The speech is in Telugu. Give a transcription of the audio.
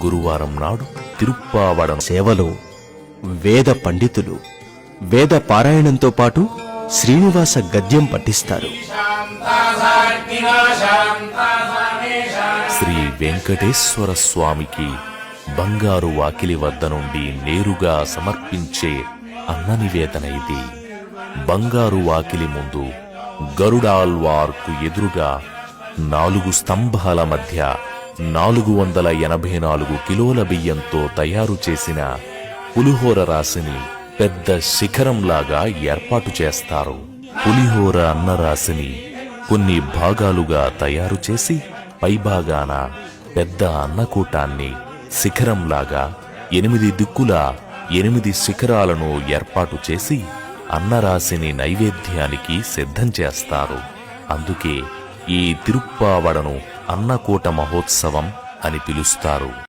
గురువారం నాడు తిరుప్పావడం సేవలో వేద పండితులు వేద పారాయణంతో పాటు శ్రీనివాస గద్యం పఠిస్తారు. శ్రీ వెంకటేశ్వర స్వామికి బంగారు వాకిలి వద్ద నుండి నేరుగా సమర్పించే అన్న నివేదన ఇది. బంగారు వాకిలి ముందు గరుడాల్వార్కు ఎదురుగా 4 స్తంభాల మధ్య 484 కిలోల బియ్యంతో తయారు చేసిన పులిహోర రాశిని పెద్ద శిఖరంలాగా ఏర్పాటు చేస్తారు. పులిహోర అన్నరాశిని కొన్ని భాగాలుగా తయారు చేసి పైభాగాన పెద్ద అన్నకూటాన్ని శిఖరంలాగా 8 దిక్కులా 8 శిఖరాలను ఏర్పాటు చేసి అన్నరాశిని నైవేద్యానికి సిద్ధం చేస్తారు. అందుకే ఈ తిరుప్పావడను అన్నకూట మహోత్సవం అని పిలుస్తారు.